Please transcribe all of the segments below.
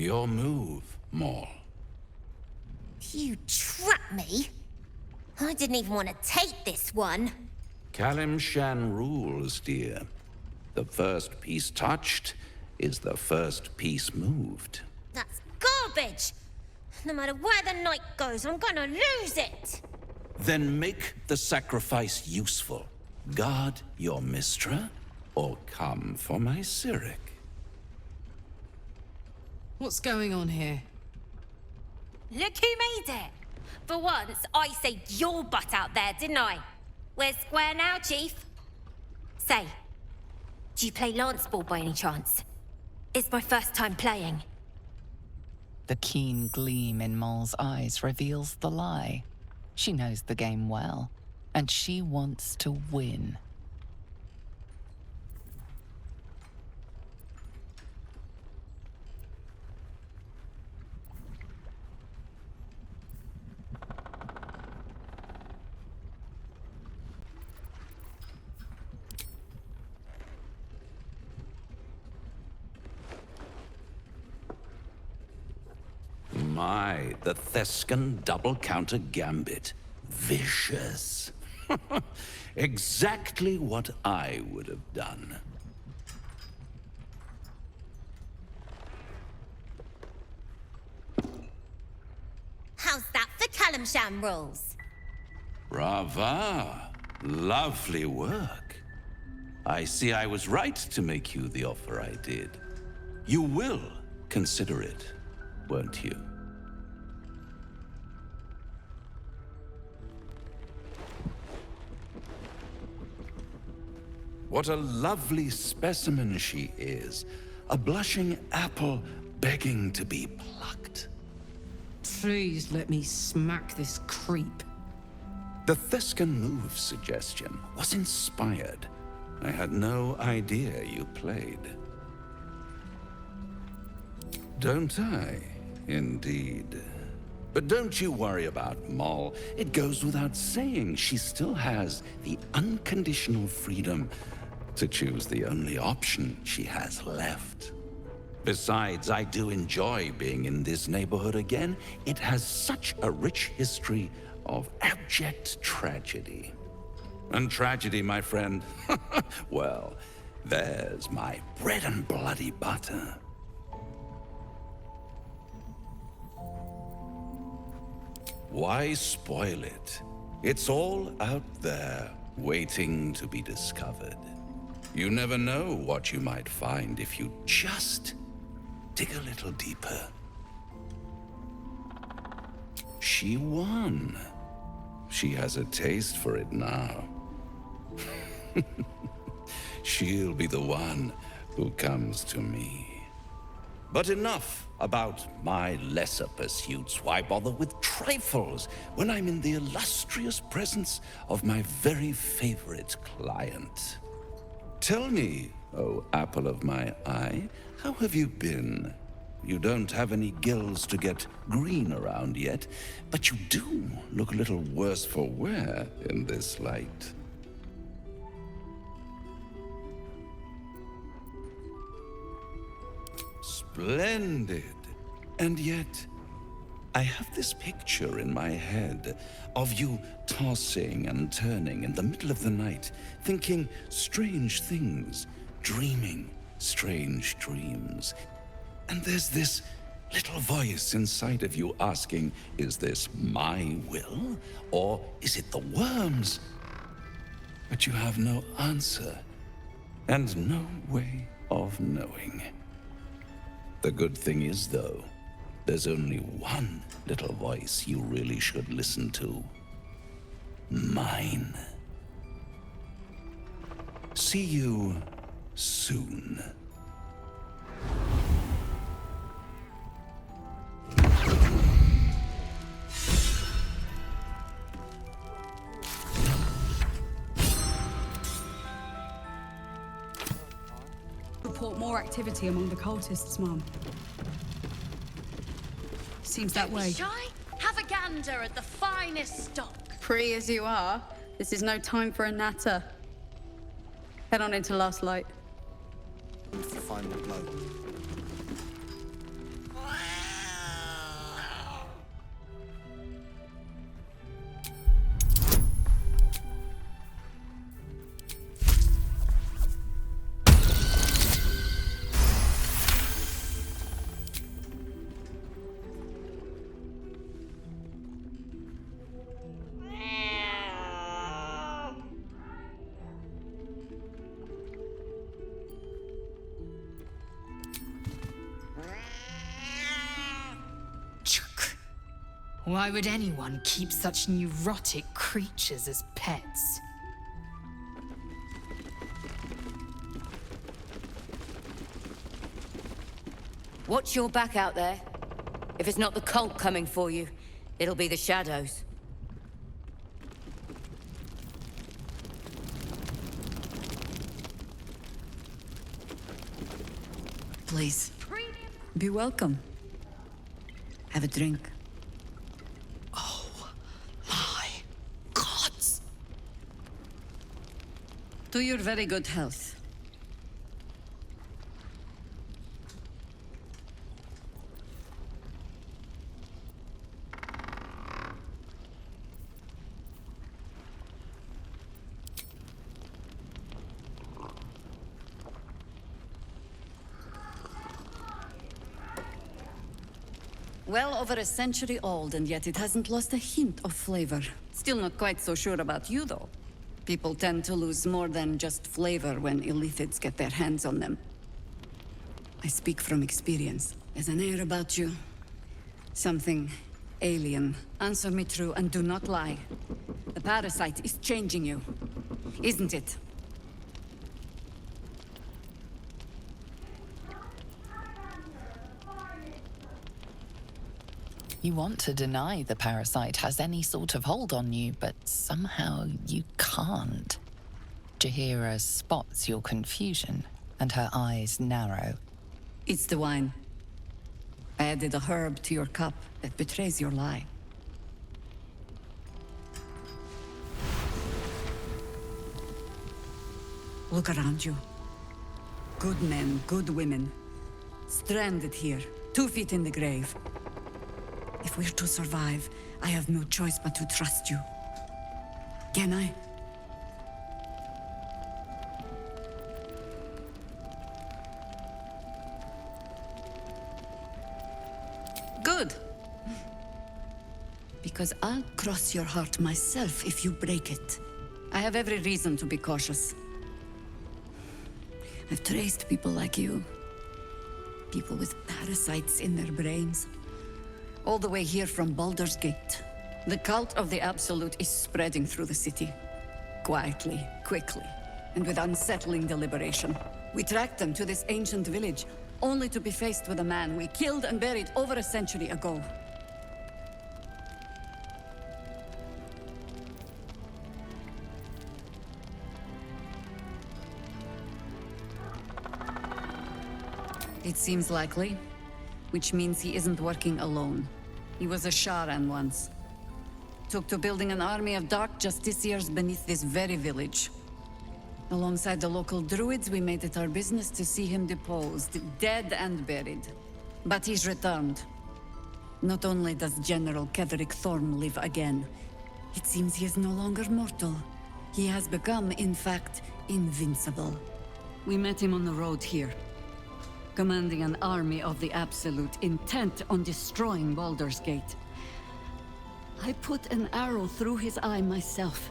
Your move, Maul. You trapped me? I didn't even want to take this one. Kalimshan rules, dear. The first piece touched is the first piece moved. That's garbage! No matter where the night goes, I'm gonna lose it! Then make the sacrifice useful. Guard your Mistra, or come for my Cyric. What's going on here? Look who made it! For once, I saved your butt out there, didn't I? We're square now, Chief. Say, do you play lance ball by any chance? It's my first time playing. The keen gleam in Maul's eyes reveals the lie. She knows the game well, and she wants to win. My, the Thescan double counter gambit. Vicious. Exactly what I would have done. How's that for Kalimshan rules? Brava. Lovely work. I see I was right to make you the offer I did. You will consider it, won't you? What a lovely specimen she is. A blushing apple begging to be plucked. Please let me smack this creep. The Thescan move suggestion was inspired. I had no idea you played. Don't I? Indeed. But don't you worry about Maul. It goes without saying she still has the unconditional freedom to choose the only option she has left. Besides, I do enjoy being in this neighborhood again. It has such a rich history of abject tragedy. And tragedy, my friend, well, there's my bread and bloody butter. Why spoil it? It's all out there, waiting to be discovered. You never know what you might find if you just dig a little deeper. She won. She has a taste for it now. She'll be the one who comes to me. But enough about my lesser pursuits. Why bother with trifles when I'm in the illustrious presence of my very favorite client? Tell me, oh apple of my eye, how have you been? You don't have any gills to get green around yet, but you do look a little worse for wear in this light. Splendid. And yet, I have this picture in my head of you tossing and turning in the middle of the night, thinking strange things, dreaming strange dreams. And there's this little voice inside of you asking, is this my will, or is it the worm's? But you have no answer, and no way of knowing. The good thing is, though, there's only one little voice you really should listen to. Mine. See you soon. Report more activity among the cultists, Mum. Seems that way. Shy? Have a gander at the finest stock. Free as you are, this is no time for a natter. Head on into Last Light. For the final blow. Why would anyone keep such neurotic creatures as pets? Watch your back out there. If it's not the cult coming for you, it'll be the shadows. Please, be welcome. Have a drink. Oh, my gods. To your very good health. Well over a century old, and yet it hasn't lost a hint of flavor. Still not quite so sure about you, though. People tend to lose more than just flavor when illithids get their hands on them. I speak from experience. There's an air about you. Something alien. Answer me true and do not lie. The parasite is changing you, isn't it? You want to deny the parasite has any sort of hold on you, but somehow you can't. Jaheira spots your confusion, and her eyes narrow. It's the wine. I added a herb to your cup that betrays your lie. Look around you. Good men, good women. Stranded here, 2 feet in the grave. If we're to survive, I have no choice but to trust you. Can I? Good. Because I'll cross your heart myself if you break it. I have every reason to be cautious. I've traced people like you. People with parasites in their brains. All the way here from Baldur's Gate. The cult of the Absolute is spreading through the city. Quietly, quickly, and with unsettling deliberation. We tracked them to this ancient village, only to be faced with a man we killed and buried over a century ago. It seems likely. Which means he isn't working alone. He was a Sharan once. Took to building an army of dark justiciars beneath this very village. Alongside the local druids, we made it our business to see him deposed, dead and buried. But he's returned. Not only does General Ketheric Thorm live again, it seems he is no longer mortal. He has become, in fact, invincible. We met him on the road here. Commanding an army of the Absolute, intent on destroying Baldur's Gate. I put an arrow through his eye myself,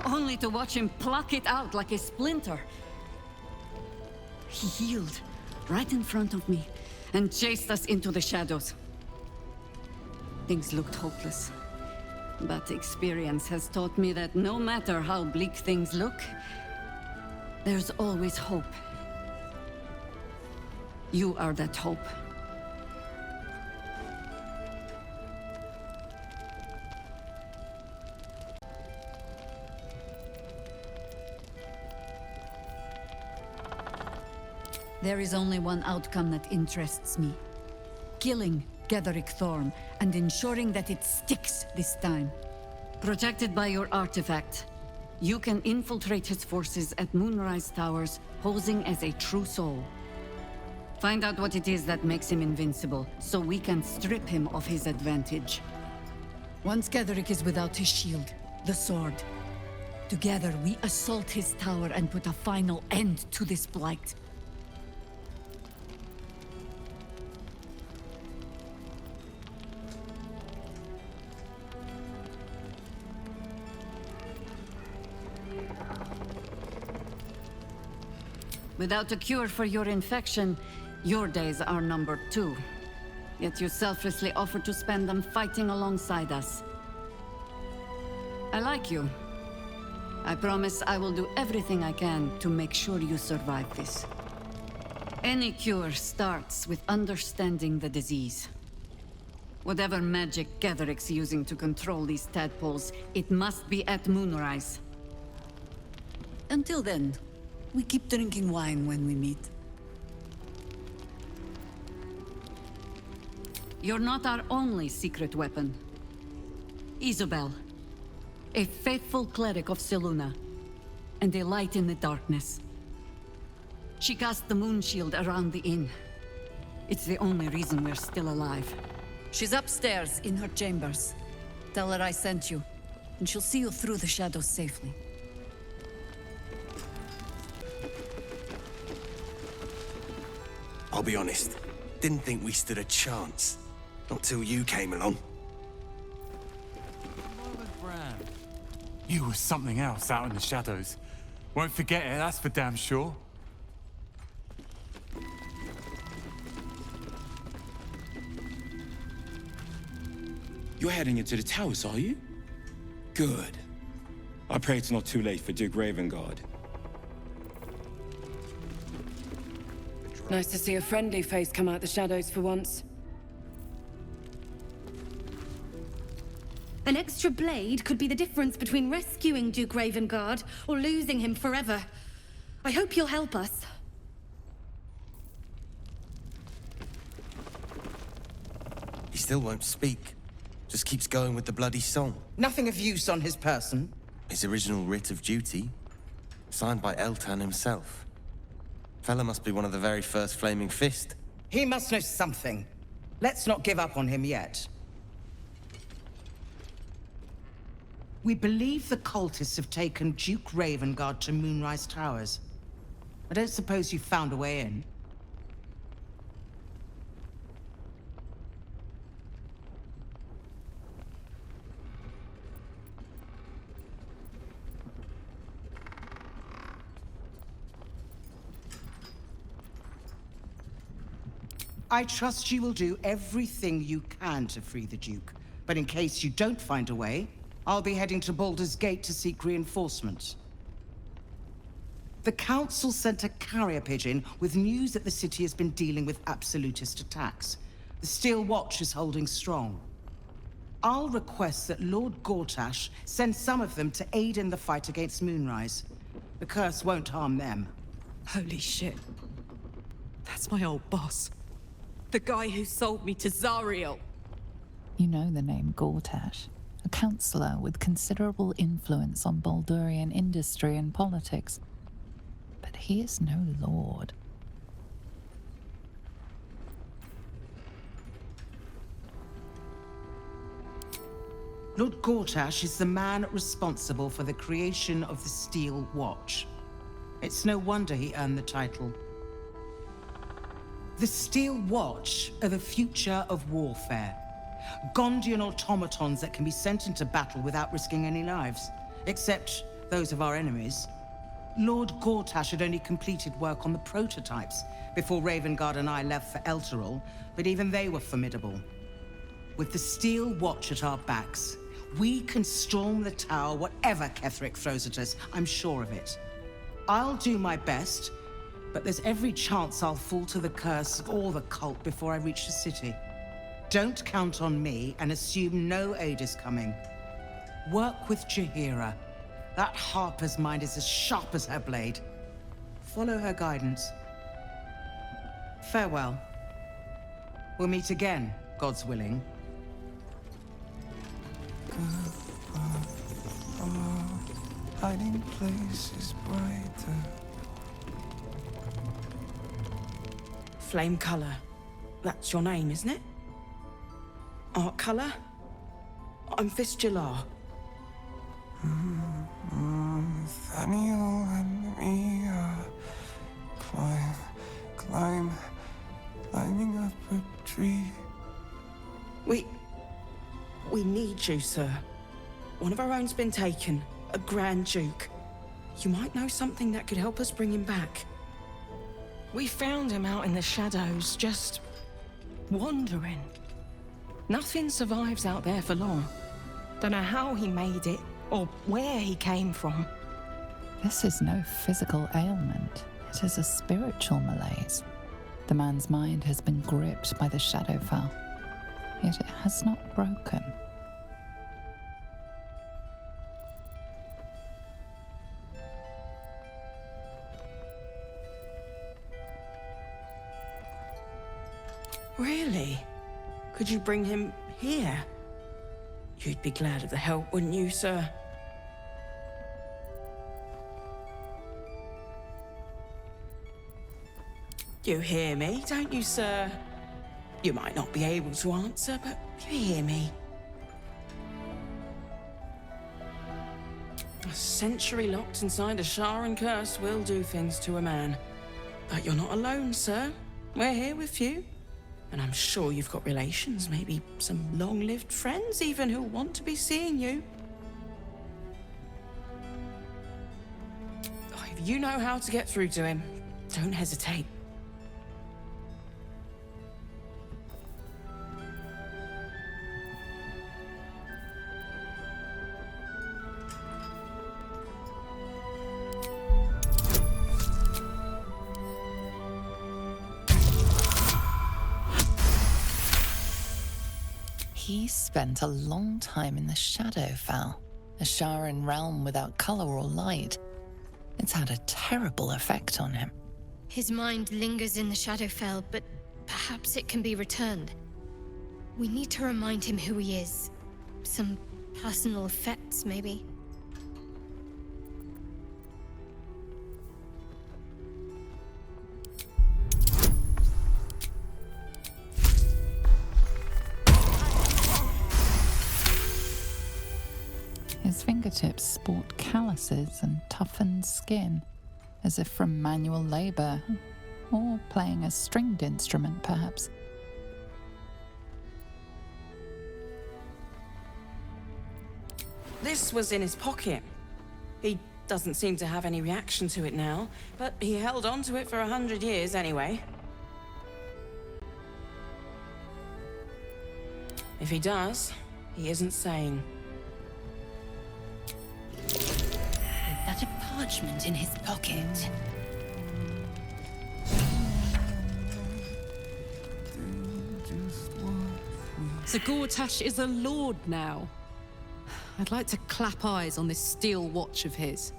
only to watch him pluck it out like a splinter. He healed right in front of me and chased us into the shadows. Things looked hopeless, but experience has taught me that no matter how bleak things look, there's always hope. You are that hope. There is only one outcome that interests me. Killing Ketheric Thorm and ensuring that it sticks this time. Protected by your artifact, you can infiltrate his forces at Moonrise Towers, posing as a true soul. Find out what it is that makes him invincible, so we can strip him of his advantage. Once Ketheric is without his shield, the sword, together we assault his tower and put a final end to this blight. Without a cure for your infection, your days are numbered too. Yet you selflessly offer to spend them fighting alongside us. I like you. I promise I will do everything I can to make sure you survive this. Any cure starts with understanding the disease. Whatever magic Gatheric's using to control these tadpoles, it must be at moonrise. Until then, we keep drinking wine when we meet. You're not our only secret weapon. Isabel, a faithful cleric of Selûne, and a light in the darkness. She cast the moon shield around the inn. It's the only reason we're still alive. She's upstairs in her chambers. Tell her I sent you, and she'll see you through the shadows safely. I'll be honest, didn't think we stood a chance. Not till you came along. You were something else out in the shadows. Won't forget it, that's for damn sure. You're heading into the towers, are you? Good. I pray it's not too late for Duke Ravengard. Nice to see a friendly face come out the shadows for once. An extra blade could be the difference between rescuing Duke Ravengard or losing him forever. I hope you'll help us. He still won't speak. Just keeps going with the bloody song. Nothing of use on his person. His original writ of duty, signed by Eltan himself. Fella must be one of the very first Flaming Fist. He must know something. Let's not give up on him yet. We believe the cultists have taken Duke Ravengard to Moonrise Towers. I don't suppose you found a way in. I trust you will do everything you can to free the Duke. But in case you don't find a way, I'll be heading to Baldur's Gate to seek reinforcements. The Council sent a carrier pigeon with news that the city has been dealing with absolutist attacks. The Steel Watch is holding strong. I'll request that Lord Gortash send some of them to aid in the fight against Moonrise. The curse won't harm them. Holy shit. That's my old boss. The guy who sold me to Zariel. You know the name Gortash, a councillor with considerable influence on Baldurian industry and politics. But he is no lord. Lord Gortash is the man responsible for the creation of the Steel Watch. It's no wonder he earned the title. The Steel Watch are the future of warfare. Gondian automatons that can be sent into battle without risking any lives, except those of our enemies. Lord Gortash had only completed work on the prototypes before Ravengard and I left for Elturel, but even they were formidable. With the Steel Watch at our backs, we can storm the tower whatever Ketheric throws at us, I'm sure of it. I'll do my best, but there's every chance I'll fall to the curse or the cult before I reach the city. Don't count on me and assume no aid is coming. Work with Jaheira. That Harper's mind is as sharp as her blade. Follow her guidance. Farewell. We'll meet again, God's willing. Hiding place is brighter. Flame colour. That's your name, isn't it? Art colour? I'm Fistula. Nathaniel and me climb, climbing up a tree. We need you, sir. One of our own's been taken, a Grand Duke. You might know something that could help us bring him back. We found him out in the shadows, just wandering. Nothing survives out there for long. Don't know how he made it, or where he came from. This is no physical ailment. It is a spiritual malaise. The man's mind has been gripped by the Shadowfell, yet it has not broken. Really? Could you bring him here? You'd be glad of the help, wouldn't you, sir? You hear me, don't you, sir? You might not be able to answer, but you hear me. A century locked inside a Sharan curse will do things to a man. But you're not alone, sir. We're here with you. And I'm sure you've got relations, maybe some long-lived friends even, who want to be seeing you. Oh, if you know how to get through to him, don't hesitate. He spent a long time in the Shadowfell, a Sharan realm without color or light. It's had a terrible effect on him. His mind lingers in the Shadowfell, but perhaps it can be returned. We need to remind him who he is. Some personal effects, maybe. His fingertips sport calluses and toughened skin, as if from manual labor, or playing a stringed instrument, perhaps. This was in his pocket. He doesn't seem to have any reaction to it now, but he held on to it for 100 years anyway. If he does, he isn't sane. That a parchment in his pocket. So Gortash is a lord now. I'd like to clap eyes on this steel watch of his.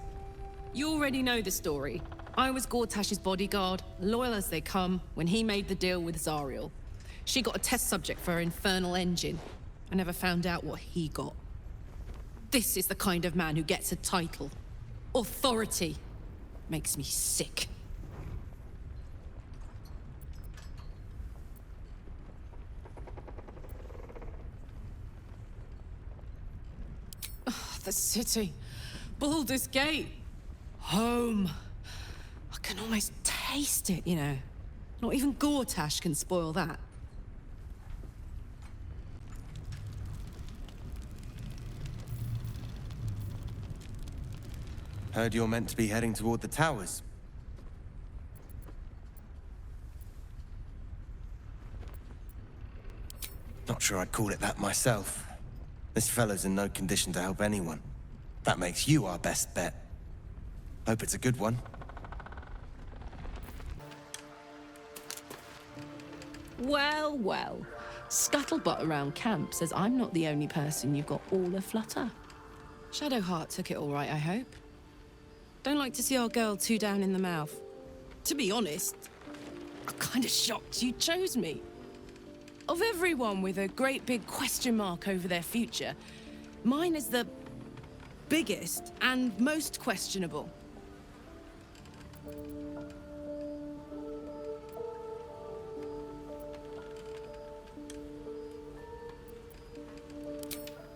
You already know the story. I was Gortash's bodyguard, loyal as they come, when he made the deal with Zariel. She got a test subject for her infernal engine. I never found out what he got. This is the kind of man who gets a title. Authority. Makes me sick. Oh, the city. Baldur's Gate. Home. I can almost taste it, you know. Not even Gortash can spoil that. Heard you're meant to be heading toward the towers. Not sure I'd call it that myself. This fellow's in no condition to help anyone. That makes you our best bet. Hope it's a good one. Well, well. Scuttlebutt around camp says I'm not the only person you've got all aflutter. Shadowheart took it all right, I hope. Don't like to see our girl too down in the mouth. To be honest, I'm kind of shocked you chose me. Of everyone with a great big question mark over their future, mine is the biggest and most questionable.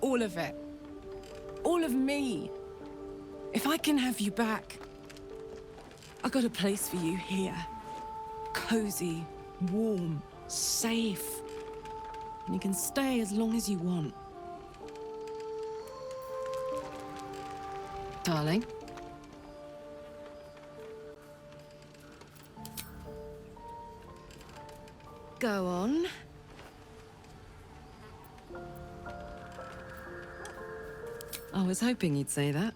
All of it. All of me. If I can have you back, I got a place for you here. Cozy, warm, safe. And you can stay as long as you want. Darling? Go on. I was hoping you'd say that.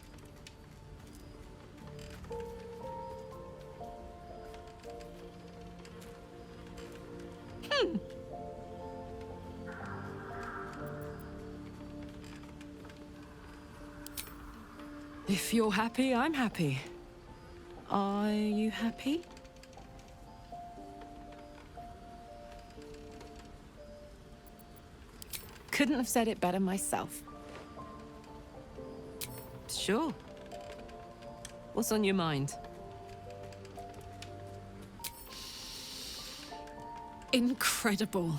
If you're happy, I'm happy. Are you happy? Couldn't have said it better myself. Sure. What's on your mind? Incredible.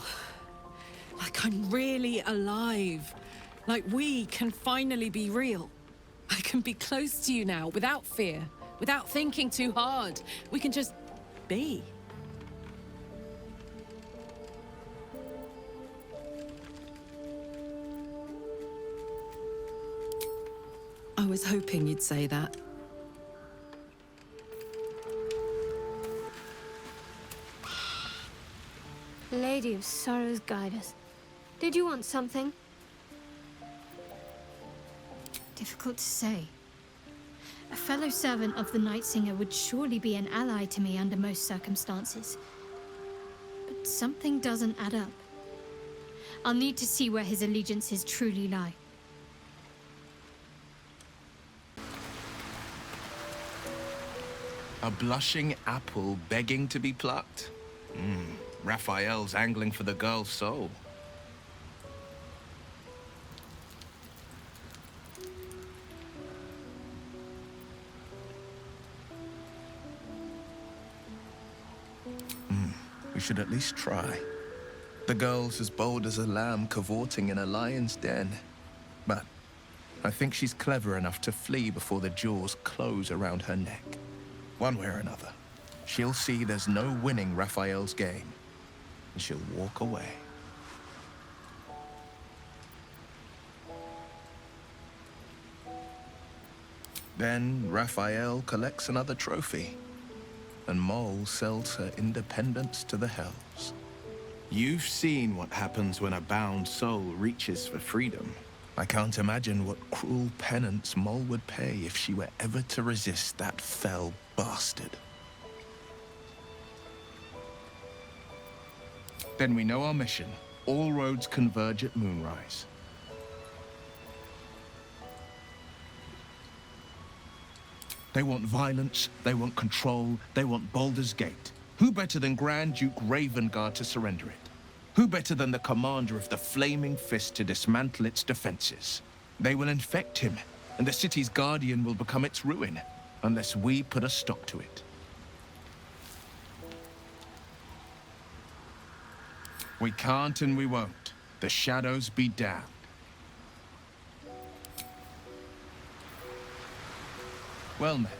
Like I'm really alive. Like we can finally be real. I can be close to you now, without fear, without thinking too hard. We can just be. I was hoping you'd say that. Lady of Sorrows, guide us. Did you want something? Difficult to say. A fellow servant of the Night Singer would surely be an ally to me under most circumstances. But something doesn't add up. I'll need to see where his allegiances truly lie. A blushing apple begging to be plucked? Raphael's angling for the girl's soul. We should at least try. The girl's as bold as a lamb cavorting in a lion's den. But I think she's clever enough to flee before the jaws close around her neck. One way or another, she'll see there's no winning Raphael's game, and she'll walk away. Then Raphael collects another trophy, and Mole sells her independence to the Hells. You've seen what happens when a bound soul reaches for freedom. I can't imagine what cruel penance Mole would pay if she were ever to resist that fell bastard. Then we know our mission. All roads converge at moonrise. They want violence, they want control, they want Baldur's Gate. Who better than Grand Duke Ravengard to surrender it? Who better than the commander of the Flaming Fist to dismantle its defenses? They will infect him, and the city's guardian will become its ruin, unless we put a stop to it. We can't and we won't. The shadows be damned. Well met.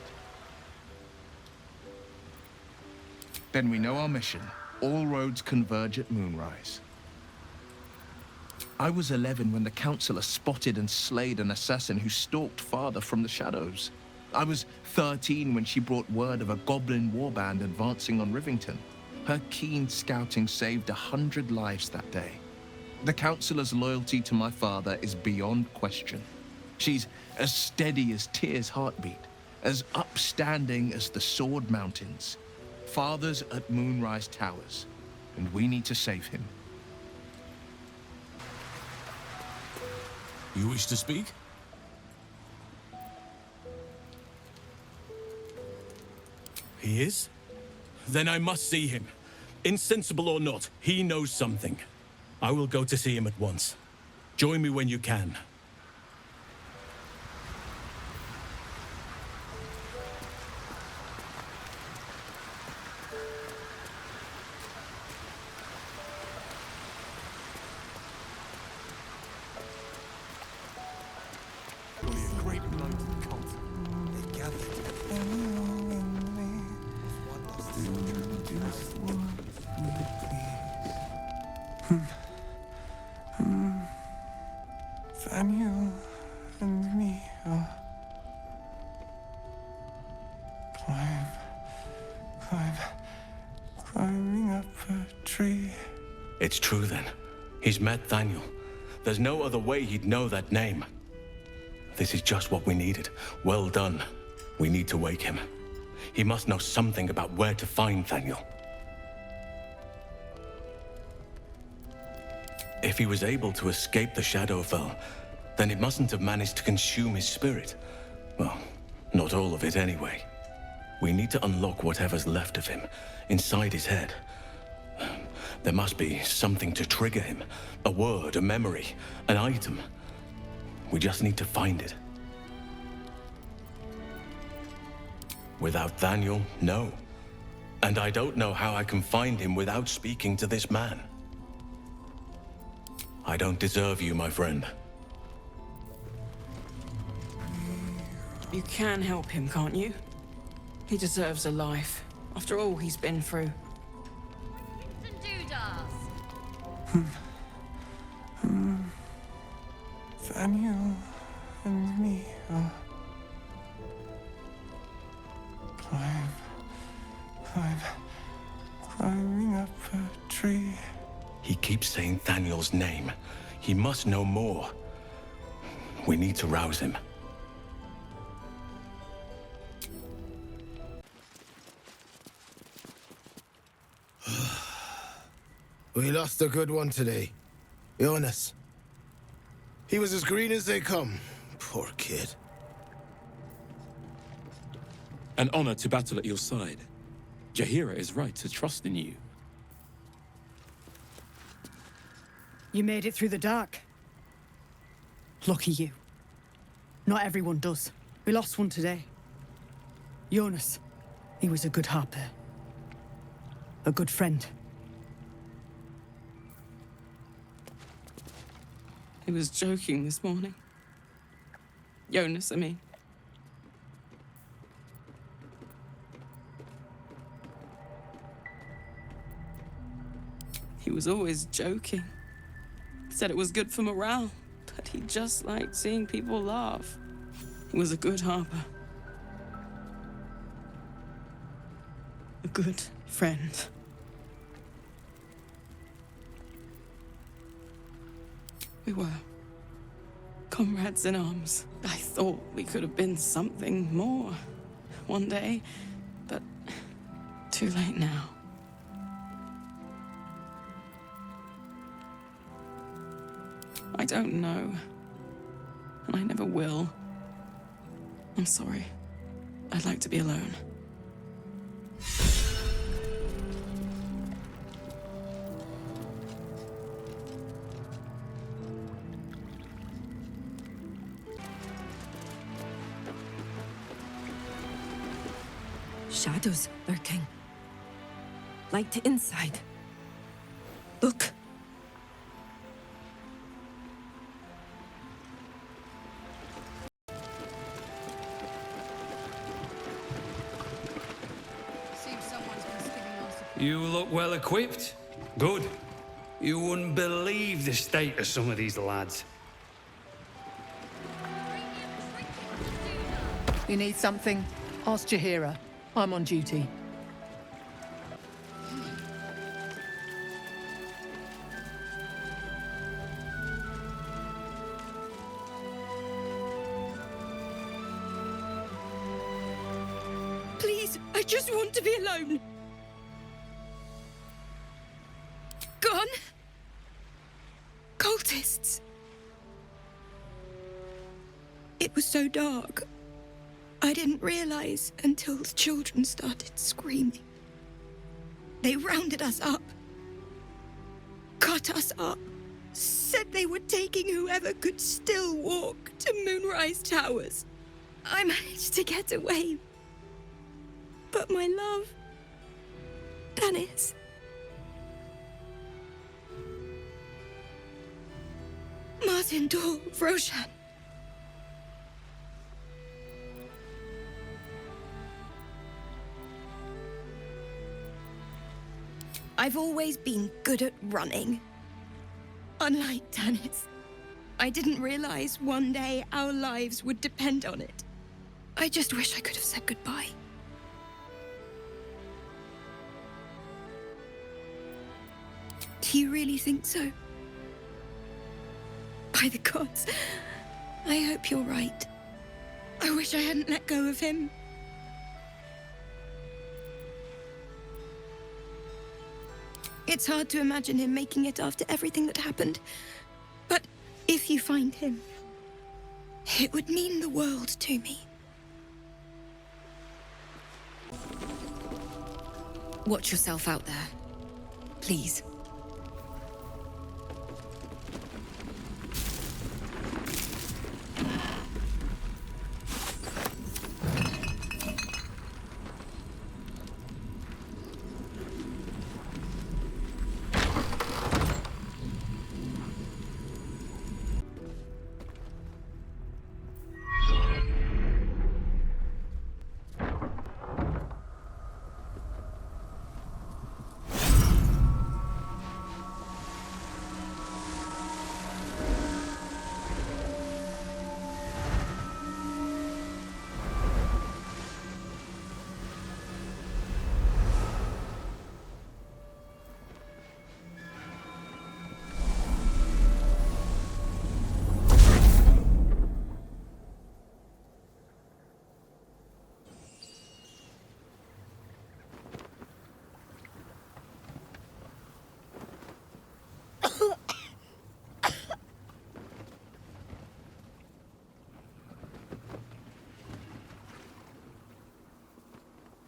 Then we know our mission. All roads converge at moonrise. I was 11 when the Councillor spotted and slayed an assassin who stalked Father from the shadows. I was 13 when she brought word of a goblin warband advancing on Rivington. Her keen scouting saved 100 lives that day. The Councillor's loyalty to my father is beyond question. She's as steady as Tyr's heartbeat, as upstanding as the Sword Mountains. Father's at Moonrise Towers, and we need to save him. You wish to speak? He is? Then I must see him. Insensible or not, he knows something. I will go to see him at once. Join me when you can. Daniel and me are climbing up a tree. It's true then. He's met Daniel. There's no other way he'd know that name. This is just what we needed. Well done. We need to wake him. He must know something about where to find Thaniel. If he was able to escape the Shadowfell, then it mustn't have managed to consume his spirit. Well, not all of it anyway. We need to unlock whatever's left of him, inside his head. There must be something to trigger him. A word, a memory, an item. We just need to find it. Without Thaniel, no. And I don't know how I can find him without speaking to this man. I don't deserve you, my friend. You can help him, can't you? He deserves a life, after all he's been through. Thaniel and me are climbing up a tree. He keeps saying Thaniel's name. He must know more. We need to rouse him. We lost a good one today. Jonas. He was as green as they come. Poor kid. An honor to battle at your side. Jaheira is right to trust in you. You made it through the dark. Lucky you. Not everyone does. We lost one today. Jonas. He was a good harper. A good friend. He was joking this morning. Jonas, I mean. He was always joking. Said it was good for morale, but he just liked seeing people laugh. He was a good harper. A good friend. We were comrades in arms. I thought we could have been something more one day, but too late now. I don't know, and I never will. I'm sorry. I'd like to be alone. Shadows lurking. Light to inside. Look. You look well equipped. Good. You wouldn't believe the state of some of these lads. You need something? Ask Jaheira. I'm on duty. Please, I just want to be alone. Gone? Cultists. It was so dark. I didn't realize until the children started screaming. They rounded us up. Cut us up. Said they were taking whoever could still walk to Moonrise Towers. I managed to get away. But my love... Dennis... Martin Dor, Roshan. I've always been good at running. Unlike Dennis, I didn't realize one day our lives would depend on it. I just wish I could have said goodbye. Do you really think so? By the gods, I hope you're right. I wish I hadn't let go of him. It's hard to imagine him making it after everything that happened. But if you find him, it would mean the world to me. Watch yourself out there. Please.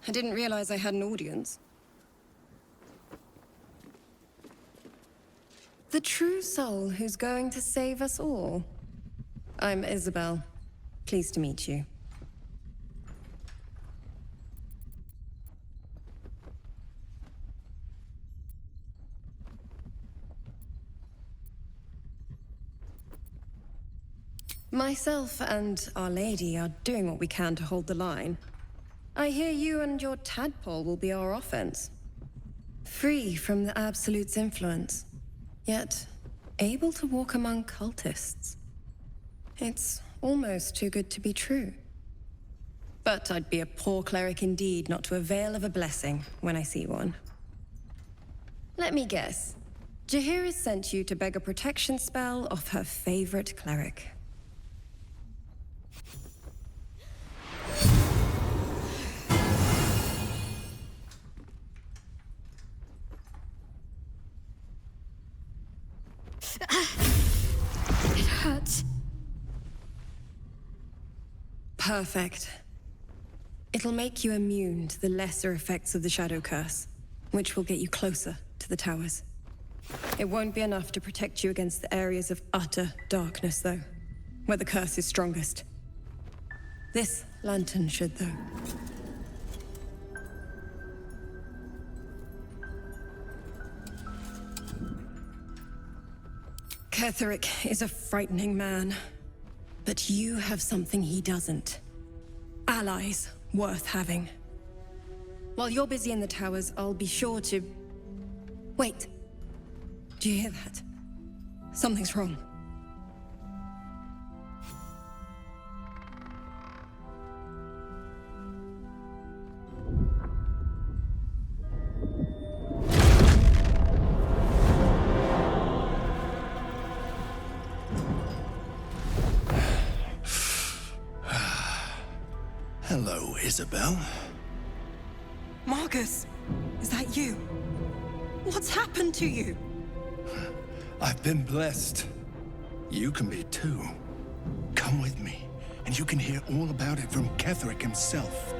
I didn't realize I had an audience. The true soul who's going to save us all. I'm Isabel. Pleased to meet you. Myself and Our Lady are doing what we can to hold the line. I hear you and your tadpole will be our offense. Free from the Absolute's influence, yet able to walk among cultists. It's almost too good to be true. But I'd be a poor cleric indeed not to avail of a blessing when I see one. Let me guess. Jaheira sent you to beg a protection spell off her favorite cleric. It hurts. Perfect. It'll make you immune to the lesser effects of the Shadow Curse, which will get you closer to the towers. It won't be enough to protect you against the areas of utter darkness, though, where the curse is strongest. This lantern should, though. Ketheric is a frightening man, but you have something he doesn't. Allies worth having. While you're busy in the towers, I'll be sure to... Wait. Do you hear that? Something's wrong. Hello, Isabel. Marcus, is that you? What's happened to you? I've been blessed. You can be too. Come with me, and you can hear all about it from Ketheric himself.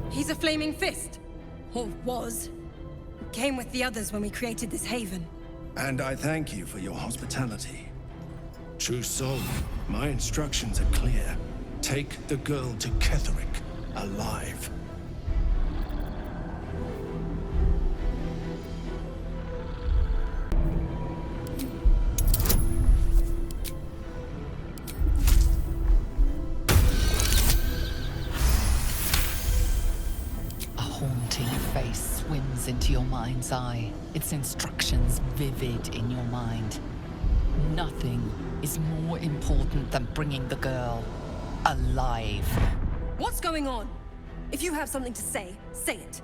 He's a flaming fist. Or was. Came with the others when we created this haven. And I thank you for your hospitality. True soul, my instructions are clear. Take the girl to Ketheric, alive. A haunting face swims into your mind's eye, its instructions vivid in your mind. Nothing is more important than bringing the girl alive. What's going on? If you have something to say, say it.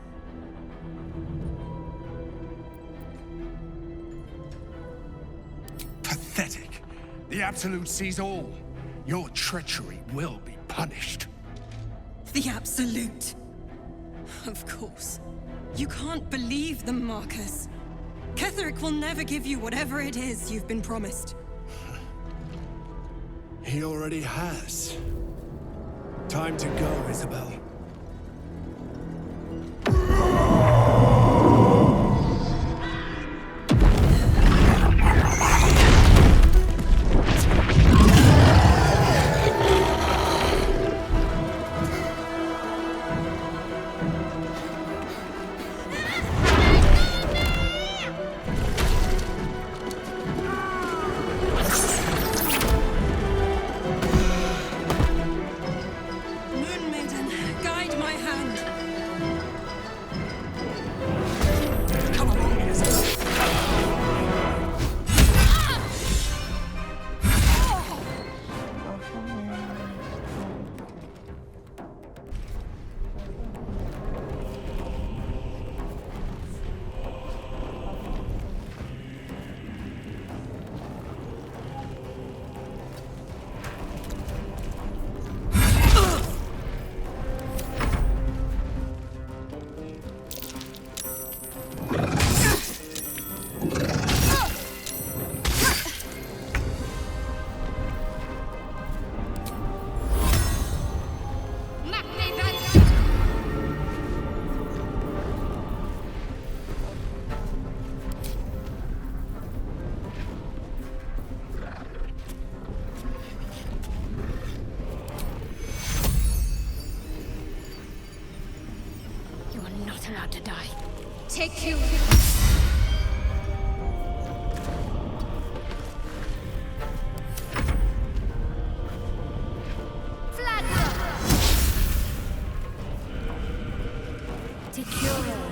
pathetic. The Absolute sees all. Your treachery will be punished. The Absolute. Of course. You can't believe them, Marcus. Ketheric will never give you whatever it is you've been promised. He already has. Time to go, Isabel. Allowed to die. Take you. Flag. Take you.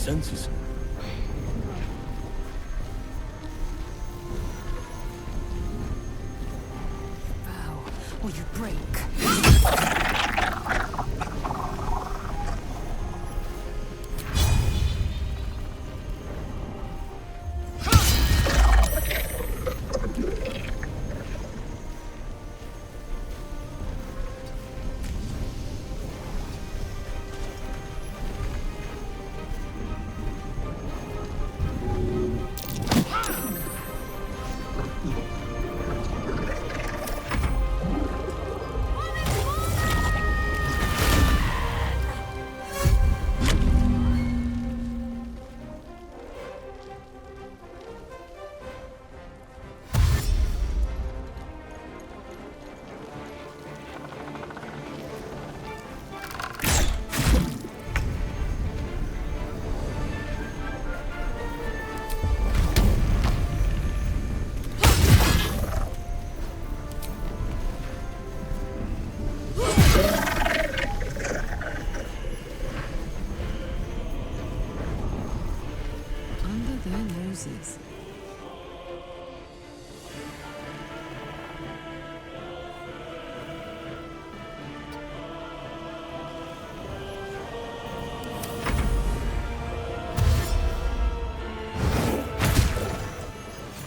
senses. Vow, or you break. Under their noses.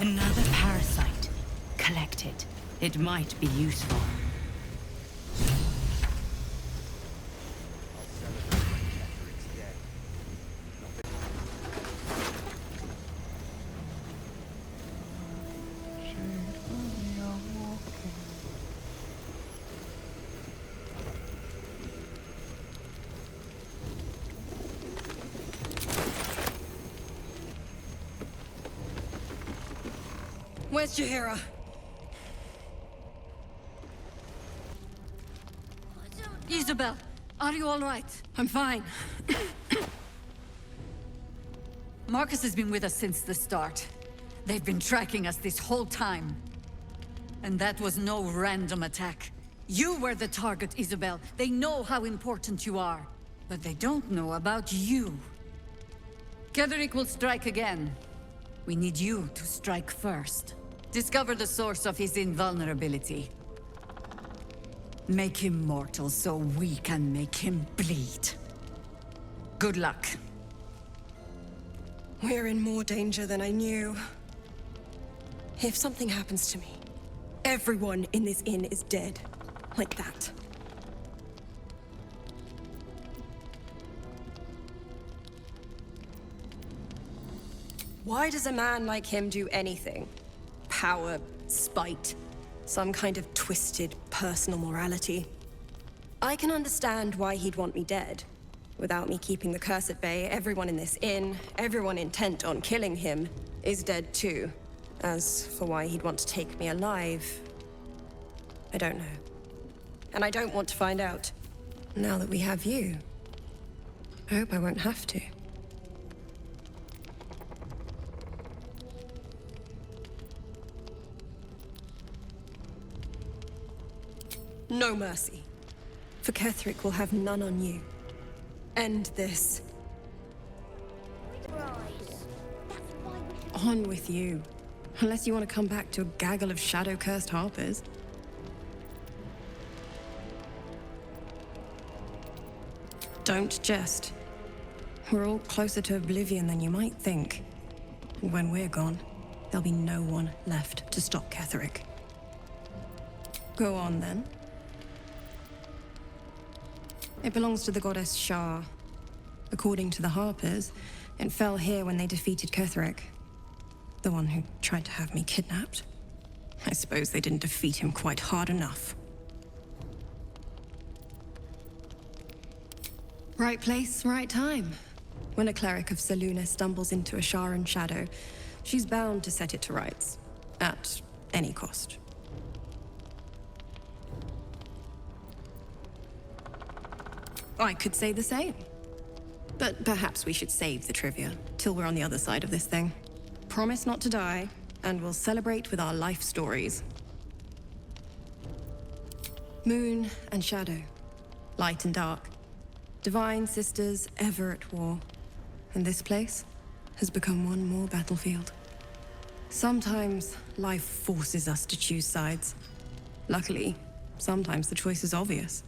Another parasite. Collect it. It might be useful. Where's Jaheira? Isabel, are you all right? I'm fine. Marcus has been with us since the start. They've been tracking us this whole time. And that was no random attack. You were the target, Isabel. They know how important you are. But they don't know about you. Ketheric will strike again. We need you to strike first. Discover the source of his invulnerability. Make him mortal so we can make him bleed. Good luck. We're in more danger than I knew. If something happens to me, everyone in this inn is dead. Like that. Why does a man like him do anything? Power, spite, some kind of twisted personal morality. I can understand why he'd want me dead. Without me keeping the curse at bay, everyone in this inn, everyone intent on killing him, is dead too. As for why he'd want to take me alive, I don't know. And I don't want to find out. Now that we have you, I hope I won't have to. No mercy. For Ketheric will have none on you. End this. On with you. Unless you want to come back to a gaggle of shadow-cursed harpers. Don't jest. We're all closer to oblivion than you might think. And when we're gone, there'll be no one left to stop Ketheric. Go on, then. It belongs to the goddess Shar. According to the Harpers, it fell here when they defeated Ketheric. The one who tried to have me kidnapped. I suppose they didn't defeat him quite hard enough. Right place, right time. When a cleric of Selûne stumbles into a Sharan shadow, she's bound to set it to rights. At any cost. I could say the same. But perhaps we should save the trivia till we're on the other side of this thing. Promise not to die, and we'll celebrate with our life stories. Moon and shadow, light and dark, divine sisters ever at war. and this place has become one more battlefield. Sometimes life forces us to choose sides. Luckily, sometimes the choice is obvious.